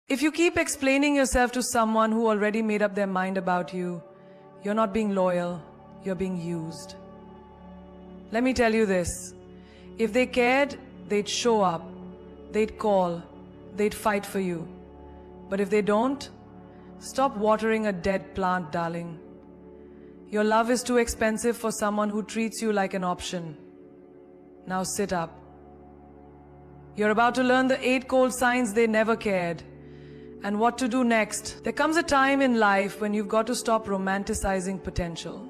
If you keep explaining yourself to someone who already made up their mind about you, you're not being loyal, you're being used. Let me tell you this. If they cared, they'd show up, they'd call, they'd fight for you. But if they don't, stop watering a dead plant, darling. Your love is too expensive for someone who treats you like an option. Now sit up. You're about to learn the 8 cold signs they never cared. And what to do next. There comes a time in life when you've got to stop romanticizing potential.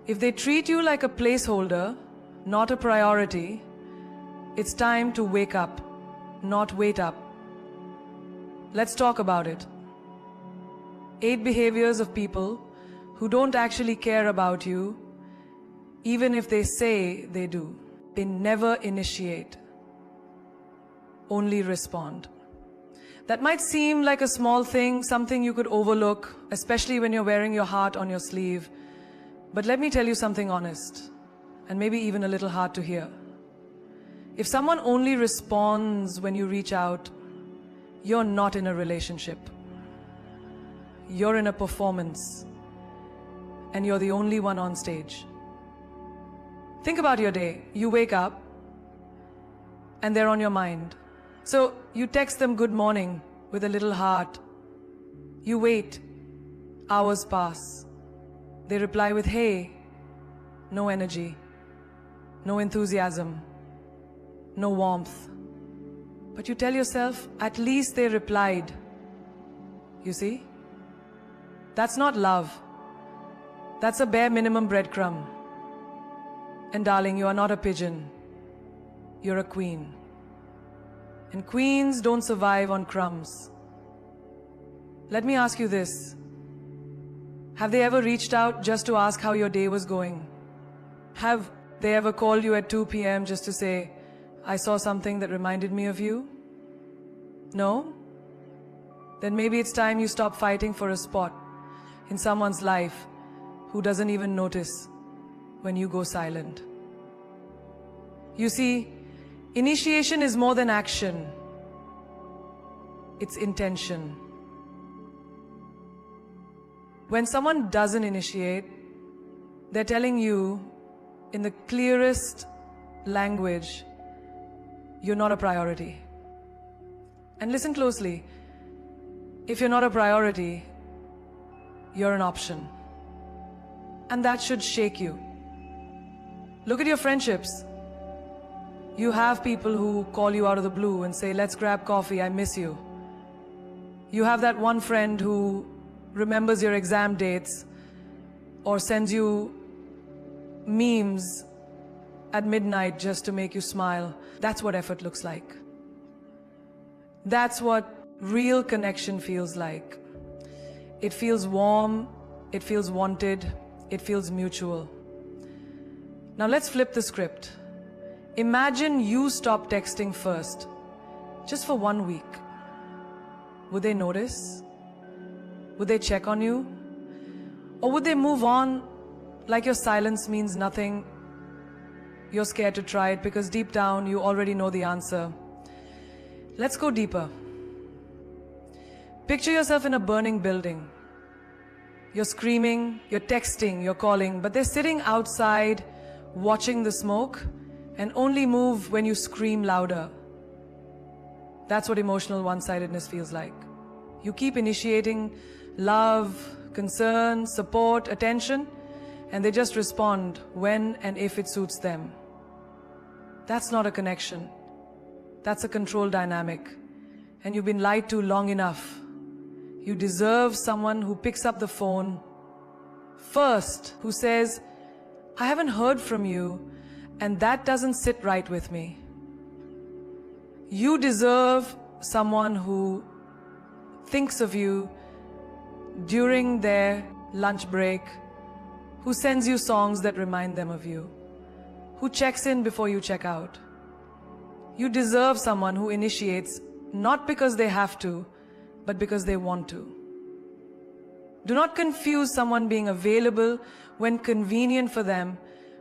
If they treat you like a placeholder, not a priority, it's time to wake up, not wait up. Let's talk about it. 8 behaviors of people who don't actually care about you, even if they say they do. They never initiate, only respond. That might seem like a small thing, something you could overlook, especially when you're wearing your heart on your sleeve. But let me tell you something honest, and maybe even a little hard to hear. If someone only responds when you reach out, you're not in a relationship. You're in a performance, and you're the only one on stage. Think about your day. You wake up, and they're on your mind. So you text them good morning with a little heart. You wait. Hours pass. They reply with hey. No energy. No enthusiasm. No warmth. But you tell yourself, at least they replied. You see? That's not love. That's a bare minimum breadcrumb. And darling, you are not a pigeon. You're a queen. And queens don't survive on crumbs. Let me ask you this. Have they ever reached out just to ask how your day was going? Have they ever called you at 2 p.m. just to say, I saw something that reminded me of you? No? Then maybe it's time you stop fighting for a spot in someone's life who doesn't even notice when you go silent. You see, initiation is more than action. It's intention. When someone doesn't initiate, they're telling you in the clearest language, you're not a priority. And listen closely. If you're not a priority, you're an option. And that should shake you. Look at your friendships. You have people who call you out of the blue and say, let's grab coffee, I miss you. You have that one friend who remembers your exam dates or sends you memes at midnight just to make you smile. That's what effort looks like. That's what real connection feels like. It feels warm, it feels wanted, it feels mutual. Now let's flip the script. Imagine you stop texting first, just for 1 week. Would they notice? Would they check on you? Or would they move on like your silence means nothing? You're scared to try it because deep down you already know the answer. Let's go deeper. Picture yourself in a burning building. You're screaming, you're texting, you're calling, but they're sitting outside watching the smoke and only move when you scream louder. That's what emotional one-sidedness feels like. You keep initiating love, concern, support, attention, and they just respond when and if it suits them. That's not a connection. That's a control dynamic. And you've been lied to long enough. You deserve someone who picks up the phone first, who says, I haven't heard from you, and that doesn't sit right with me. You deserve someone who thinks of you during their lunch break, who sends you songs that remind them of you, who checks in before you check out. You deserve someone who initiates, not because they have to, but because they want to. Do not confuse someone being available when convenient for them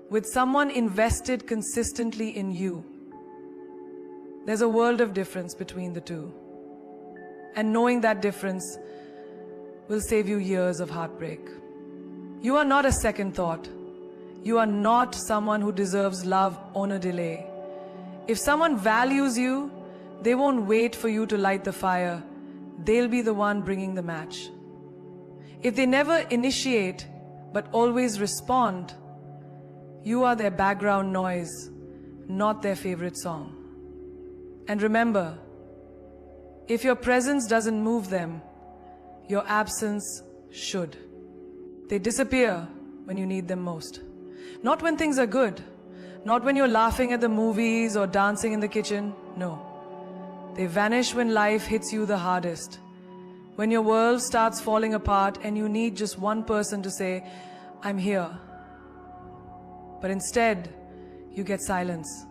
with someone invested consistently in you. There's a world of difference between the two. And knowing that difference will save you years of heartbreak. You are not a second thought. You are not someone who deserves love on a delay. If someone values you, they won't wait for you to light the fire. They'll be the one bringing the match. If they never initiate, but always respond, you are their background noise, not their favorite song. And remember, if your presence doesn't move them, your absence should. They disappear when you need them most. Not when things are good, not when you're laughing at the movies or dancing in the kitchen, no. They vanish when life hits you the hardest. When your world starts falling apart and you need just one person to say, I'm here. But instead, you get silence.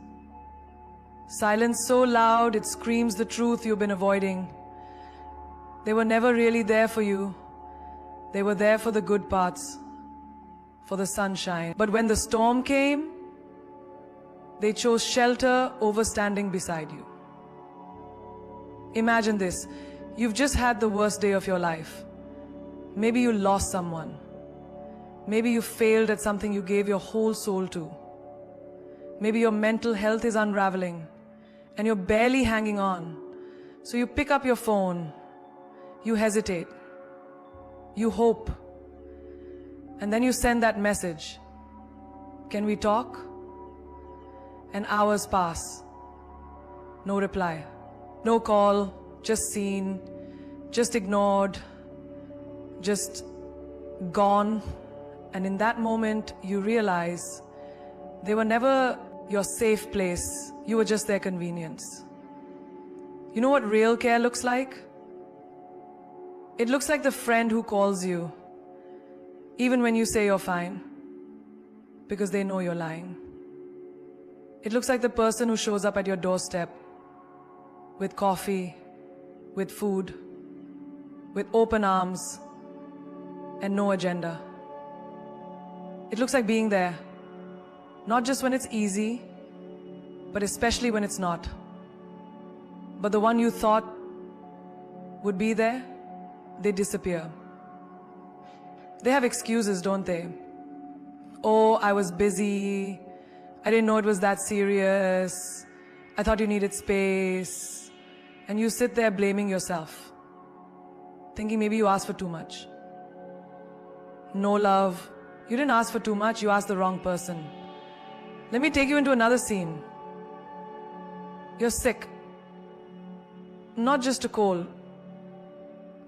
Silence so loud it screams the truth you've been avoiding. They were never really there for you. They were there for the good parts, for the sunshine. But when the storm came, they chose shelter over standing beside you. Imagine this. You've just had the worst day of your life. Maybe you lost someone. Maybe you failed at something you gave your whole soul to. Maybe your mental health is unraveling and you're barely hanging on. So you pick up your phone, you hesitate, you hope, and then you send that message. Can we talk? And hours pass. No reply. No call, just seen, just ignored, just gone. And in that moment, you realize they were never your safe place. You were just their convenience. You know what real care looks like? It looks like the friend who calls you, even when you say you're fine, because they know you're lying. It looks like the person who shows up at your doorstep with coffee, with food, with open arms, and no agenda. It looks like being there, not just when it's easy, but especially when it's not. But the one you thought would be there, they disappear. They have excuses, don't they? Oh, I was busy. I didn't know it was that serious. I thought you needed space. And you sit there blaming yourself, thinking maybe you asked for too much. No love. You didn't ask for too much, you asked the wrong person. Let me take you into another scene. You're sick. Not just a cold.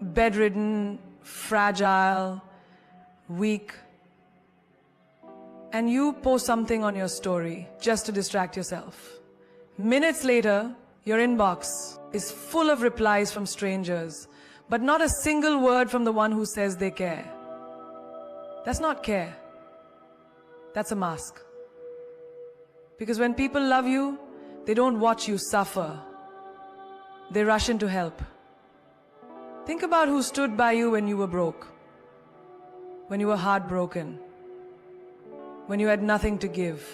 Bedridden, fragile, weak. And you post something on your story just to distract yourself. Minutes later, your inbox is full of replies from strangers, but not a single word from the one who says they care. That's not care. That's a mask. Because when people love you, they don't watch you suffer. They rush in to help. Think about who stood by you when you were broke, when you were heartbroken, when you had nothing to give.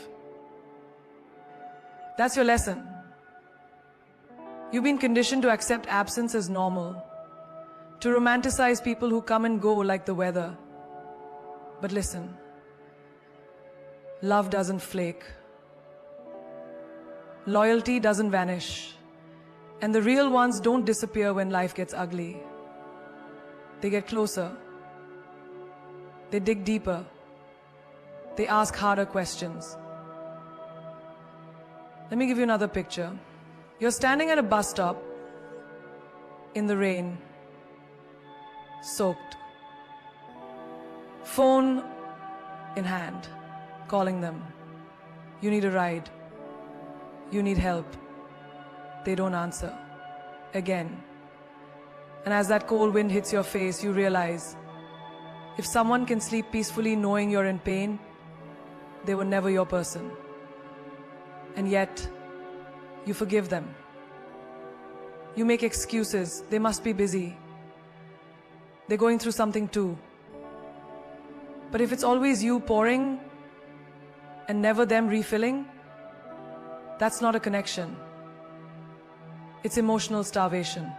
That's your lesson. You've been conditioned to accept absence as normal, to romanticize people who come and go like the weather. But listen, love doesn't flake. Loyalty doesn't vanish. And the real ones don't disappear when life gets ugly. They get closer. They dig deeper. They ask harder questions. Let me give you another picture. You're standing at a bus stop in the rain, soaked. Phone in hand, calling them. You need a ride. You need help. They don't answer. Again. And as that cold wind hits your face, you realize if someone can sleep peacefully knowing you're in pain, they were never your person. And yet, you forgive them. You make excuses. They must be busy. They're going through something too. But if it's always you pouring and never them refilling, that's not a connection. It's emotional starvation.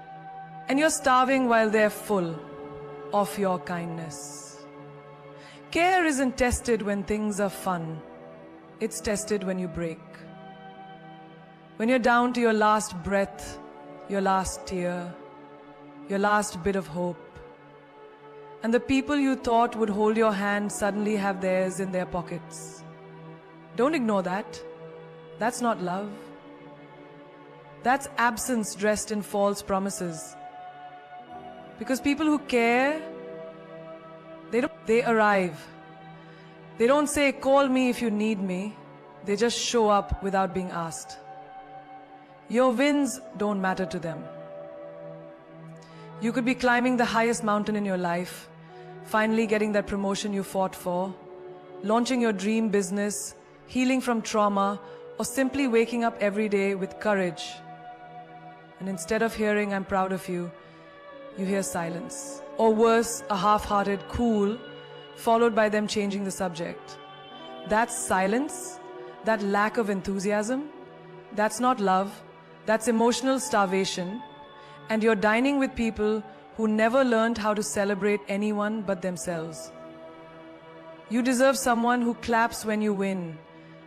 And you're starving while they're full of your kindness. Care isn't tested when things are fun. It's tested when you break. When you're down to your last breath, your last tear, your last bit of hope, and the people you thought would hold your hand suddenly have theirs in their pockets. Don't ignore that. That's not love. That's absence dressed in false promises. Because people who care, they arrive. They don't say, call me if you need me. They just show up without being asked. Your wins don't matter to them. You could be climbing the highest mountain in your life, finally getting that promotion you fought for, launching your dream business, healing from trauma, or simply waking up every day with courage. And instead of hearing, I'm proud of you, you hear silence. Or worse, a half-hearted cool, followed by them changing the subject. That's silence, that lack of enthusiasm. That's not love, that's emotional starvation. And you're dining with people who never learned how to celebrate anyone but themselves. You deserve someone who claps when you win,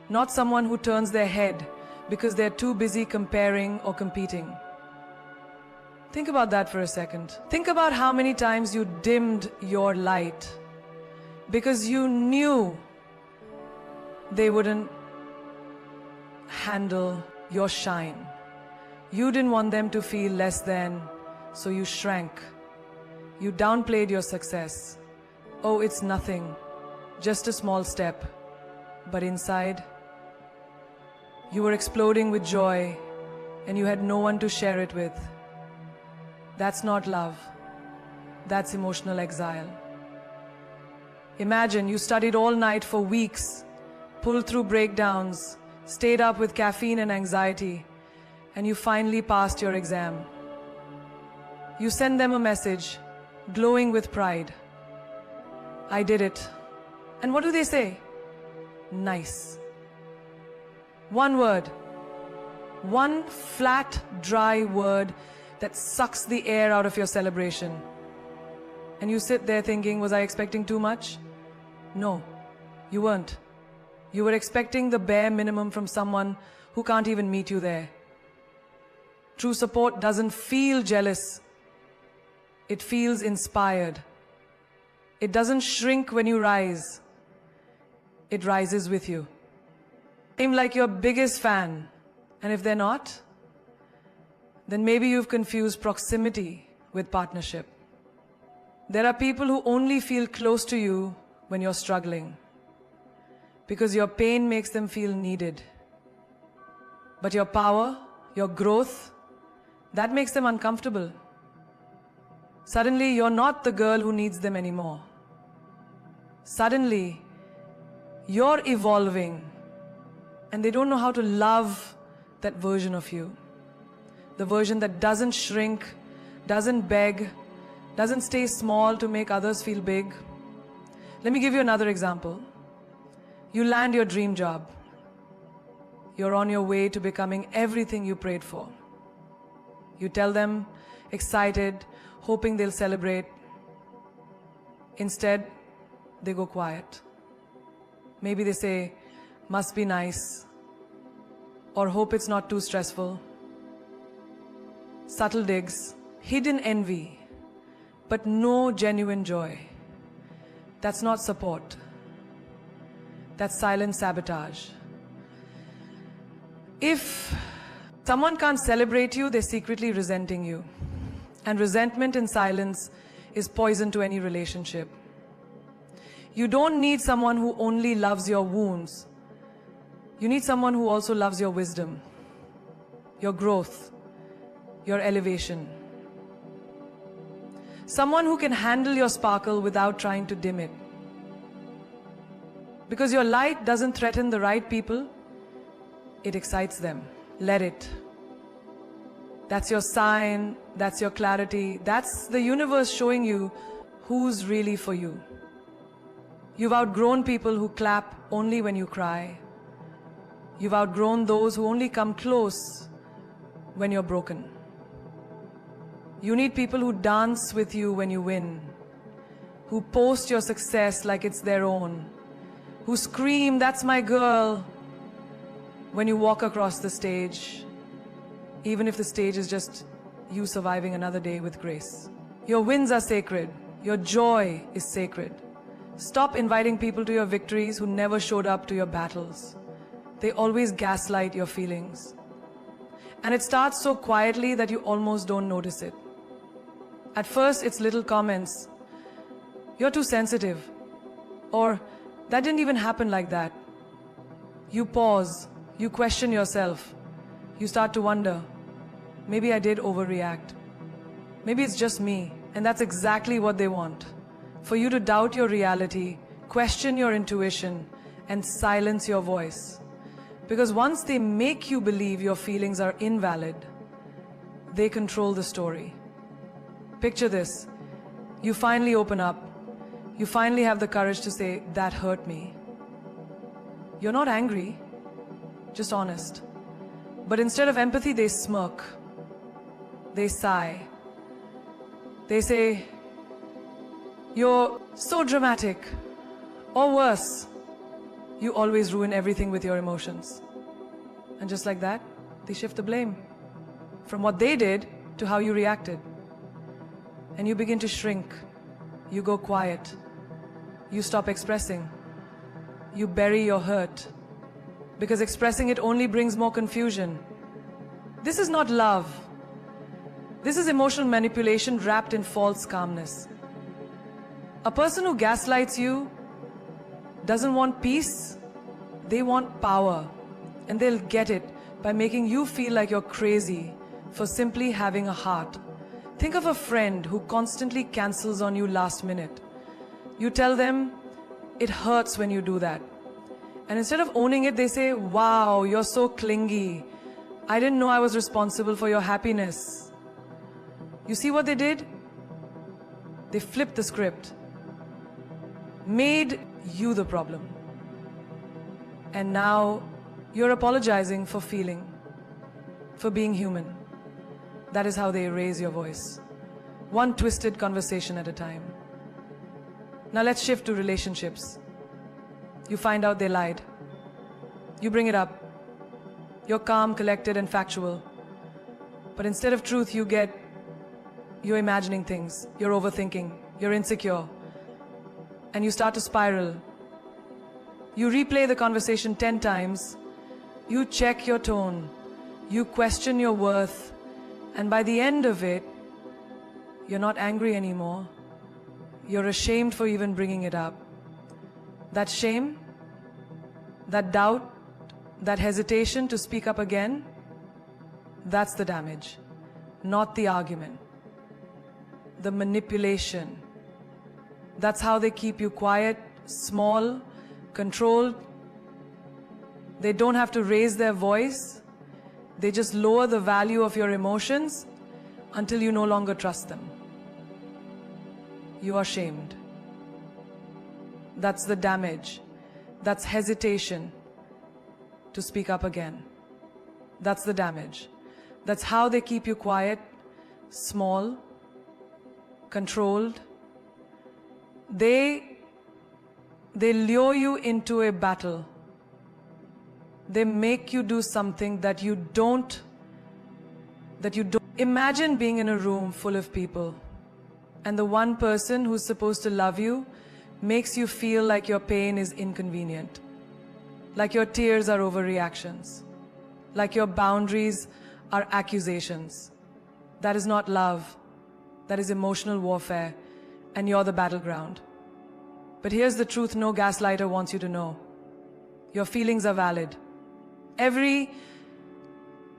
not someone who turns their head because they're too busy comparing or competing. Think about that for a second. Think about how many times you dimmed your light because you knew they wouldn't handle your shine. You didn't want them to feel less than, so you shrank. You downplayed your success. Oh, it's nothing, just a small step. But inside, you were exploding with joy and you had no one to share it with. That's not love. That's emotional exile. Imagine you studied all night for weeks, pulled through breakdowns, stayed up with caffeine and anxiety, and you finally passed your exam. You send them a message, glowing with pride. I did it. And what do they say? Nice. One word. One flat, dry word that sucks the air out of your celebration. And you sit there thinking, was I expecting too much? No, you weren't. You were expecting the bare minimum from someone who can't even meet you there. True support doesn't feel jealous. It feels inspired. It doesn't shrink when you rise. It rises with you. Seem like your biggest fan. And if they're not, then maybe you've confused proximity with partnership. There are people who only feel close to you when you're struggling, because your pain makes them feel needed. But your power, your growth, that makes them uncomfortable. Suddenly, you're not the girl who needs them anymore. Suddenly, you're evolving, and they don't know how to love that version of you. The version that doesn't shrink, doesn't beg, doesn't stay small to make others feel big. Let me give you another example. You land your dream job. You're on your way to becoming everything you prayed for. You tell them, excited, hoping they'll celebrate. Instead, they go quiet. Maybe they say, must be nice, or hope it's not too stressful. Subtle digs, hidden envy, but no genuine joy. That's not support. That's silent sabotage. If someone can't celebrate you, they're secretly resenting you. And resentment in silence is poison to any relationship. You don't need someone who only loves your wounds. You need someone who also loves your wisdom, your growth, your elevation. Someone who can handle your sparkle without trying to dim it. Because your light doesn't threaten the right people, it excites them. Let it. That's your sign, that's your clarity, that's the universe showing you who's really for you. You've outgrown people who clap only when you cry. You've outgrown those who only come close when you're broken. You need people who dance with you when you win, who post your success like it's their own, who scream, "That's my girl," when you walk across the stage, even if the stage is just you surviving another day with grace. Your wins are sacred. Your joy is sacred. Stop inviting people to your victories who never showed up to your battles. They always gaslight your feelings. And it starts so quietly that you almost don't notice it. At first, it's little comments. "You're too sensitive," or "That didn't even happen like that." You pause, you question yourself. You start to wonder, maybe I did overreact. Maybe it's just me, and that's exactly what they want. For you to doubt your reality, question your intuition, and silence your voice. Because once they make you believe your feelings are invalid, they control the story. Picture this. You finally open up. You finally have the courage to say, "That hurt me." You're not angry, just honest. But instead of empathy, they smirk. They sigh. They say, "You're so dramatic." Or worse, "You always ruin everything with your emotions." And just like that, they shift the blame from what they did to how you reacted. And you begin to shrink. You go quiet. You stop expressing. You bury your hurt. Because expressing it only brings more confusion. This is not love. This is emotional manipulation wrapped in false calmness. A person who gaslights you doesn't want peace, they want power. And they'll get it by making you feel like you're crazy for simply having a heart. Think of a friend who constantly cancels on you last minute. You tell them, "It hurts when you do that." And instead of owning it, they say, "Wow, you're so clingy. I didn't know I was responsible for your happiness." You see what they did? They flipped the script. Made you the problem. And now you're apologizing for feeling, for being human. That is how they erase your voice. One twisted conversation at a time. Now let's shift to relationships. You find out they lied. You bring it up. You're calm, collected, and factual. But instead of truth, you're imagining things. You're overthinking. You're insecure. And you start to spiral. You replay the conversation 10 times. You check your tone. You question your worth. And by the end of it, you're not angry anymore. You're ashamed for even bringing it up. That shame, that doubt, that hesitation to speak up again, that's the damage, not the argument. The manipulation. That's how they keep you quiet, small, controlled. They don't have to raise their voice. They just lower the value of your emotions until you no longer trust them. You are shamed. That's the damage. That's hesitation to speak up again. That's the damage. That's how they keep you quiet, small, controlled. They lure you into a battle. They make you do something that you don't. Imagine being in a room full of people, and the one person who's supposed to love you makes you feel like your pain is inconvenient, like your tears are overreactions, like your boundaries are accusations. That is not love. That is emotional warfare, and you're the battleground. But here's the truth no gaslighter wants you to know. Your feelings are valid. Every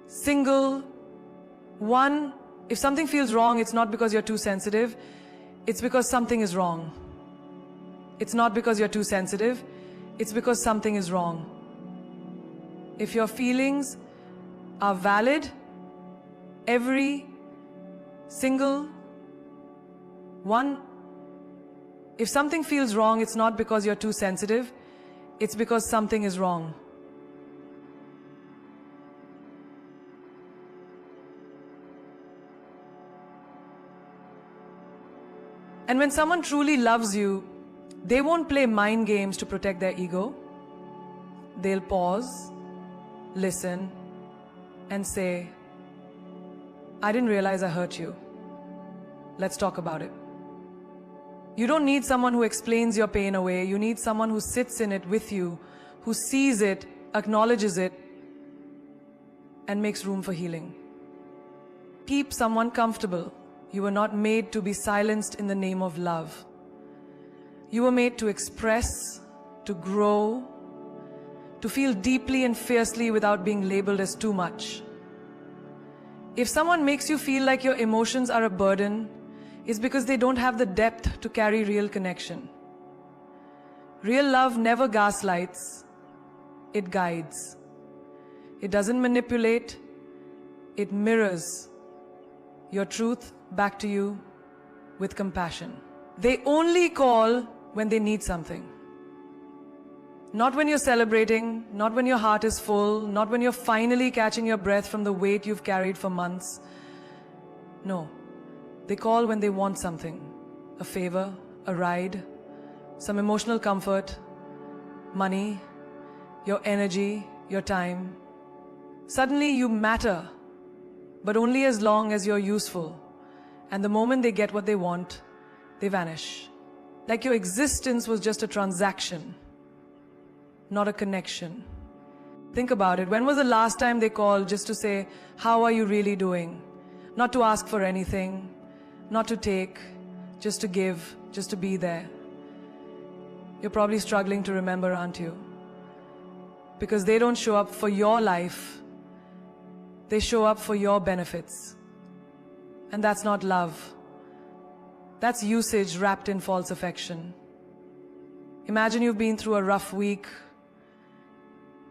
single one. If something feels wrong, it's not because you're too sensitive. It's because something is wrong. It's not because you're too sensitive. It's because something is wrong. If your feelings are valid, every single one, if something feels wrong, it's not because you're too sensitive. It's because something is wrong. And when someone truly loves you, they won't play mind games to protect their ego. They'll pause, listen, and say, I didn't realize I hurt you. Let's talk about it. You don't need someone who explains your pain away. You need someone who sits in it with you, who sees it, acknowledges it, and makes room for healing. Keep someone comfortable. You were not made to be silenced in the name of love. You were made to express, to grow, to feel deeply and fiercely without being labeled as too much. If someone makes you feel like your emotions are a burden, it's because they don't have the depth to carry real connection. Real love never gaslights, it guides. It doesn't manipulate, it mirrors your truth back to you with compassion. They only call when they need something. Not when you're celebrating, not when your heart is full, not when you're finally catching your breath from the weight you've carried for months. No, they call when they want something. A favor, a ride, some emotional comfort, money, your energy, your time. Suddenly you matter, but only as long as you're useful. And the moment they get what they want, they vanish. Like your existence was just a transaction, not a connection. Think about it. When was the last time they called just to say, how are you really doing? Not to ask for anything, not to take, just to give, just to be there. You're probably struggling to remember, aren't you? Because they don't show up for your life. They show up for your benefits. And that's not love. That's usage wrapped in false affection. Imagine you've been through a rough week.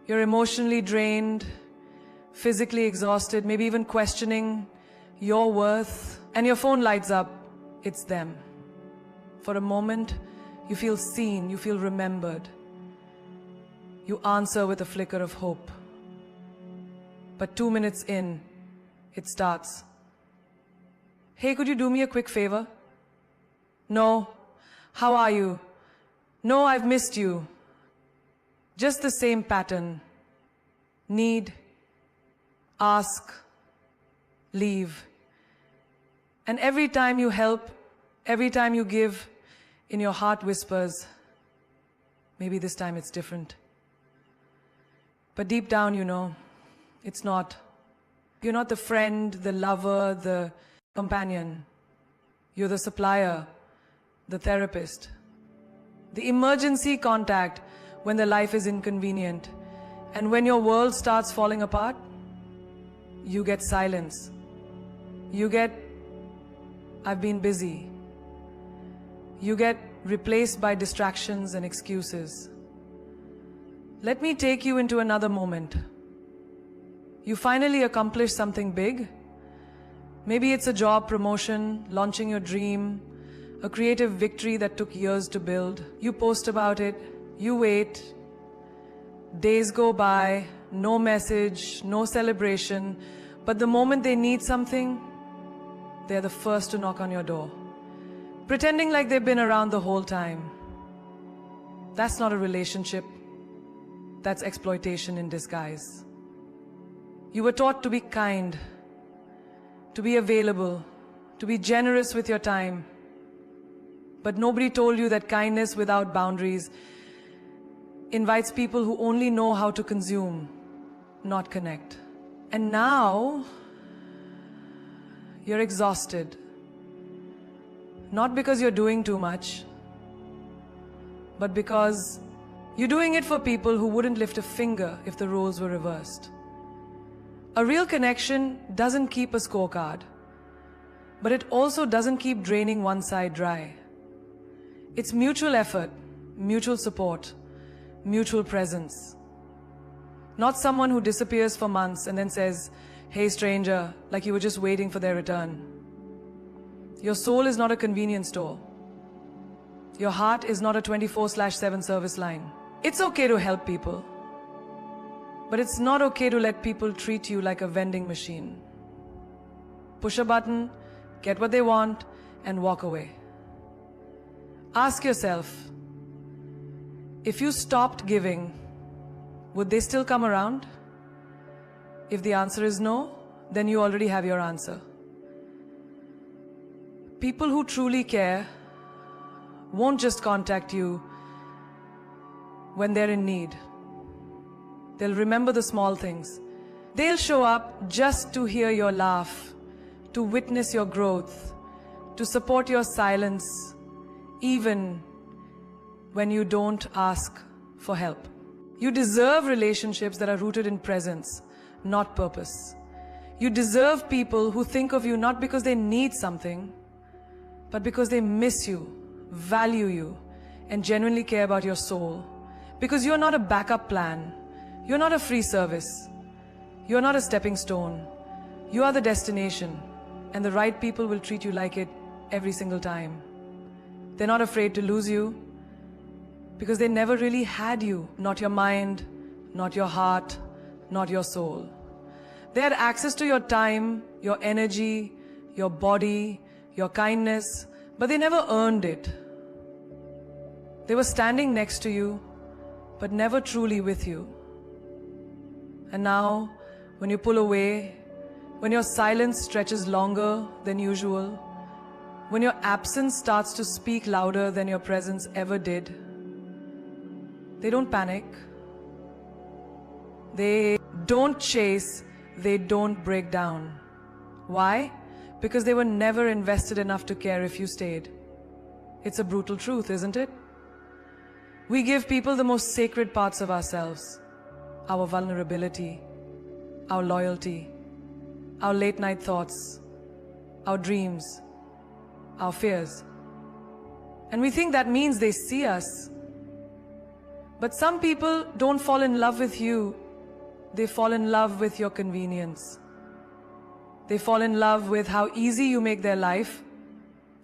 You're emotionally drained, physically exhausted, maybe even questioning your worth. And your phone lights up. It's them. For a moment, you feel seen, you feel remembered. You answer with a flicker of hope. But 2 minutes in, it starts. Hey, could you do me a quick favor? No. How are you? No, I've missed you. Just the same pattern. Need, ask, leave. And every time you help, every time you give, in your heart whispers, maybe this time it's different. But deep down, you know, it's not. You're not the friend, the lover, the companion. You're the supplier, the therapist, the emergency contact when the life is inconvenient. And when your world starts falling apart, you get silence. You get, I've been busy. You get replaced by distractions and excuses. Let me take you into another moment. You finally accomplish something big. Maybe it's a job promotion, launching your dream, a creative victory that took years to build. You post about it, you wait. Days go by, no message, no celebration. But the moment they need something, they're the first to knock on your door, pretending like they've been around the whole time. That's not a relationship. That's exploitation in disguise. You were taught to be kind, to be available, to be generous with your time. But nobody told you that kindness without boundaries invites people who only know how to consume, not connect. And now, you're exhausted. Not because you're doing too much, but because you're doing it for people who wouldn't lift a finger if the roles were reversed. A real connection doesn't keep a scorecard, but it also doesn't keep draining one side dry. It's mutual effort, mutual support, mutual presence. Not someone who disappears for months and then says, hey stranger, like you were just waiting for their return. Your soul is not a convenience store. Your heart is not a 24/7 service line. It's okay to help people, but it's not okay to let people treat you like a vending machine. Push a button, get what they want, and walk away. Ask yourself, if you stopped giving, would they still come around? If the answer is no, then you already have your answer. People who truly care won't just contact you when they're in need. They'll remember the small things. They'll show up just to hear your laugh, to witness your growth, to support your silence, even when you don't ask for help. You deserve relationships that are rooted in presence, not purpose. You deserve people who think of you not because they need something, but because they miss you, value you, and genuinely care about your soul. Because you're not a backup plan. You're not a free service. You're not a stepping stone. You are the destination, and the right people will treat you like it every single time. They're not afraid to lose you because they never really had you, not your mind, not your heart, not your soul. They had access to your time, your energy, your body, your kindness, but they never earned it. They were standing next to you, but never truly with you. And now, when you pull away, when your silence stretches longer than usual, when your absence starts to speak louder than your presence ever did, they don't panic. They don't chase. They don't break down. Why? Because they were never invested enough to care if you stayed. It's a brutal truth, isn't it? We give people the most sacred parts of ourselves, our vulnerability, our loyalty, our late night thoughts, our dreams, our fears. And we think that means they see us. But some people don't fall in love with you. They fall in love with your convenience. They fall in love with how easy you make their life.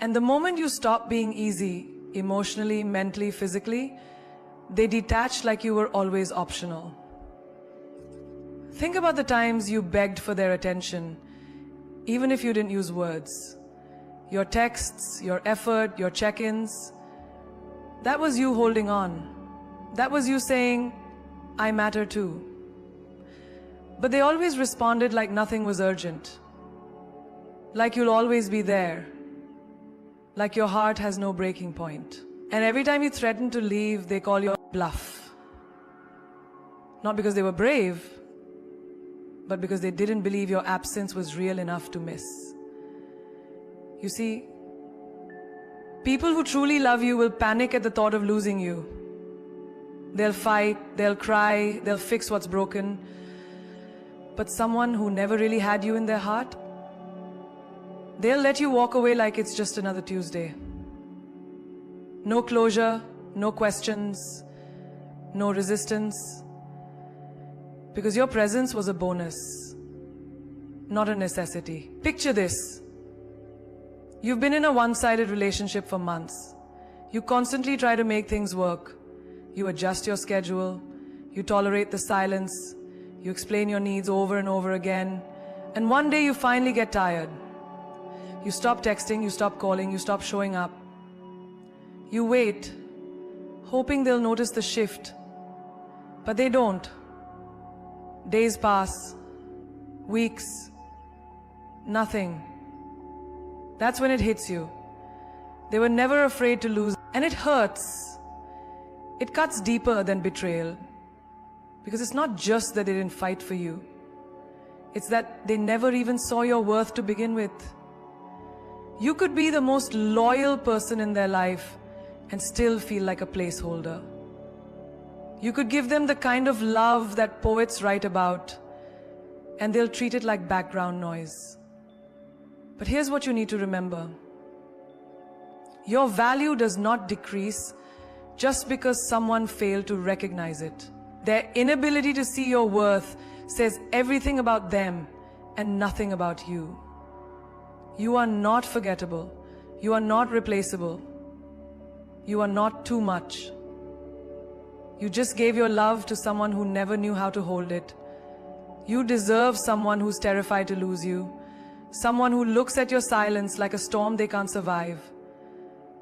And the moment you stop being easy, emotionally, mentally, physically, they detach like you were always optional. Think about the times you begged for their attention, even if you didn't use words. Your texts, your effort, your check-ins, that was you holding on. That was you saying, I matter too. But they always responded like nothing was urgent. Like you'll always be there. Like your heart has no breaking point. And every time you threaten to leave, they call you a bluff. Not because they were brave, but because they didn't believe your absence was real enough to miss. You see, people who truly love you will panic at the thought of losing you. They'll fight, they'll cry, they'll fix what's broken. But someone who never really had you in their heart, they'll let you walk away like it's just another Tuesday. No closure, no questions, no resistance. Because your presence was a bonus, not a necessity. Picture this. You've been in a one-sided relationship for months. You constantly try to make things work. You adjust your schedule. You tolerate the silence. You explain your needs over and over again. And one day you finally get tired. You stop texting, you stop calling, you stop showing up. You wait, hoping they'll notice the shift. But they don't. Days pass, weeks, nothing. That's when it hits you. They were never afraid to lose, and it hurts. It cuts deeper than betrayal. Because it's not just that they didn't fight for you. It's that they never even saw your worth to begin with. You could be the most loyal person in their life and still feel like a placeholder. You could give them the kind of love that poets write about, and they'll treat it like background noise. But here's what you need to remember. Your value does not decrease just because someone failed to recognize it. Their inability to see your worth says everything about them and nothing about you. You are not forgettable. You are not replaceable. You are not too much. You just gave your love to someone who never knew how to hold it. You deserve someone who's terrified to lose you. Someone who looks at your silence like a storm they can't survive.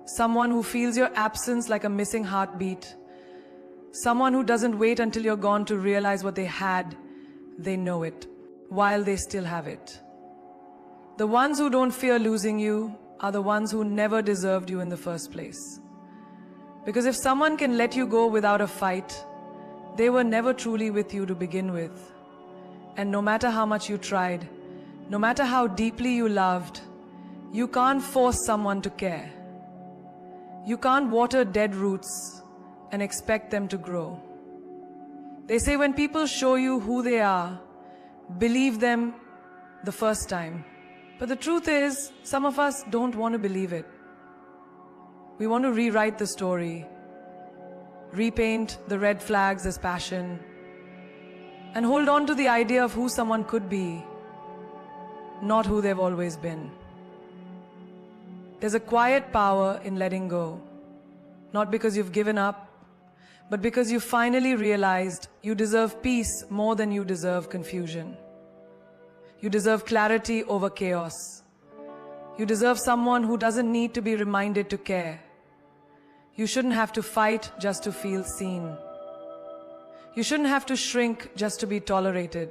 Someone who feels your absence like a missing heartbeat. Someone who doesn't wait until you're gone to realize what they had. They know it, while they still have it. The ones who don't fear losing you are the ones who never deserved you in the first place. Because if someone can let you go without a fight, they were never truly with you to begin with. And no matter how much you tried, no matter how deeply you loved, you can't force someone to care. You can't water dead roots and expect them to grow. They say when people show you who they are, believe them the first time. But the truth is, some of us don't want to believe it. We want to rewrite the story, repaint the red flags as passion, and hold on to the idea of who someone could be, not who they've always been. There's a quiet power in letting go, not because you've given up, but because you finally realized you deserve peace more than you deserve confusion. You deserve clarity over chaos. You deserve someone who doesn't need to be reminded to care. You shouldn't have to fight just to feel seen. You shouldn't have to shrink just to be tolerated.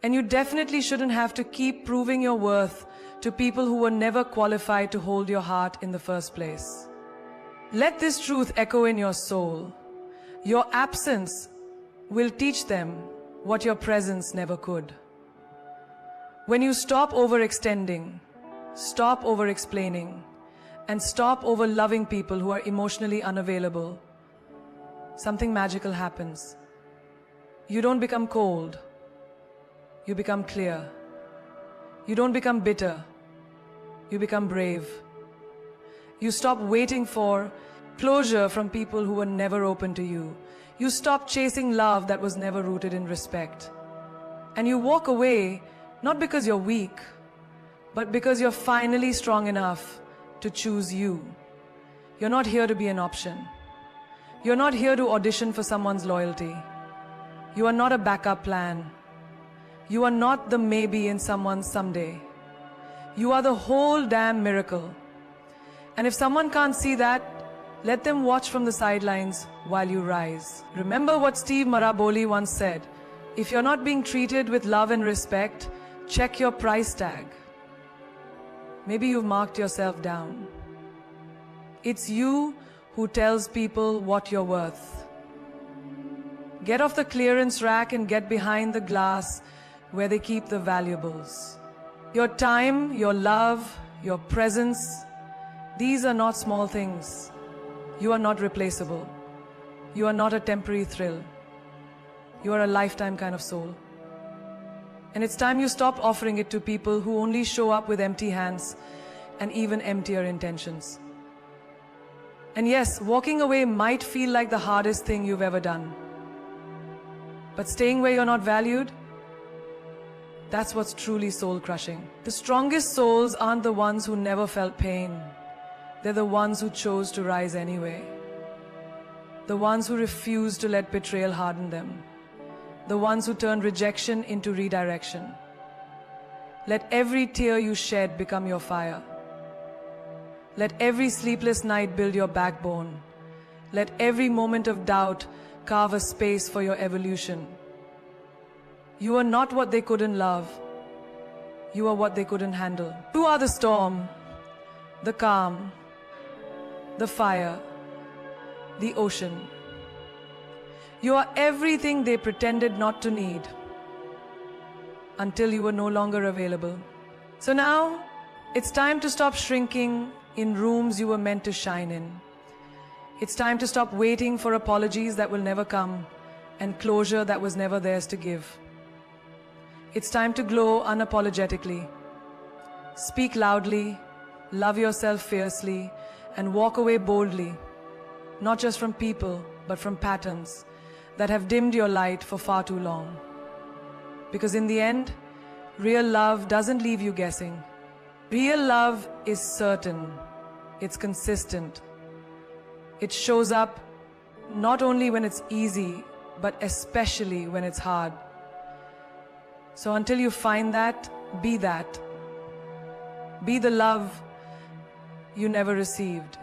And you definitely shouldn't have to keep proving your worth to people who were never qualified to hold your heart in the first place. Let this truth echo in your soul. Your absence will teach them what your presence never could. When you stop overextending, stop over-explaining, and stop over-loving people who are emotionally unavailable, something magical happens. You don't become cold. You become clear. You don't become bitter. You become brave. You stop waiting for closure from people who were never open to you. You stop chasing love that was never rooted in respect. And you walk away not because you're weak, but because you're finally strong enough to choose you. You're not here to be an option. You're not here to audition for someone's loyalty. You are not a backup plan. You are not the maybe in someone's someday. You are the whole damn miracle. And if someone can't see that, let them watch from the sidelines while you rise. Remember what Steve Maraboli once said, if you're not being treated with love and respect, check your price tag. Maybe you've marked yourself down. It's you who tells people what you're worth. Get off the clearance rack and get behind the glass where they keep the valuables. Your time, your love, your presence, these are not small things. You are not replaceable. You are not a temporary thrill. You are a lifetime kind of soul. And it's time you stop offering it to people who only show up with empty hands and even emptier intentions. And yes, walking away might feel like the hardest thing you've ever done. But staying where you're not valued, that's what's truly soul-crushing. The strongest souls aren't the ones who never felt pain. They're the ones who chose to rise anyway. The ones who refused to let betrayal harden them. The ones who turned rejection into redirection. Let every tear you shed become your fire. Let every sleepless night build your backbone. Let every moment of doubt carve a space for your evolution. You are not what they couldn't love. You are what they couldn't handle. You are the storm, the calm, the fire, the ocean. You are everything they pretended not to need until you were no longer available. So now, it's time to stop shrinking in rooms you were meant to shine in. It's time to stop waiting for apologies that will never come and closure that was never theirs to give. It's time to glow unapologetically. Speak loudly, love yourself fiercely, and walk away boldly, not just from people, but from patterns that have dimmed your light for far too long. Because in the end, real love doesn't leave you guessing. Real love is certain, it's consistent. It shows up not only when it's easy, but especially when it's hard. So until you find that. Be the love you never received.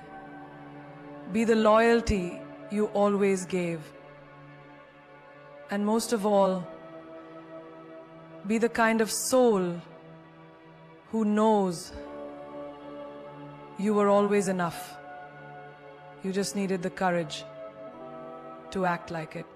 Be the loyalty you always gave. And most of all, be the kind of soul who knows you were always enough. You just needed the courage to act like it.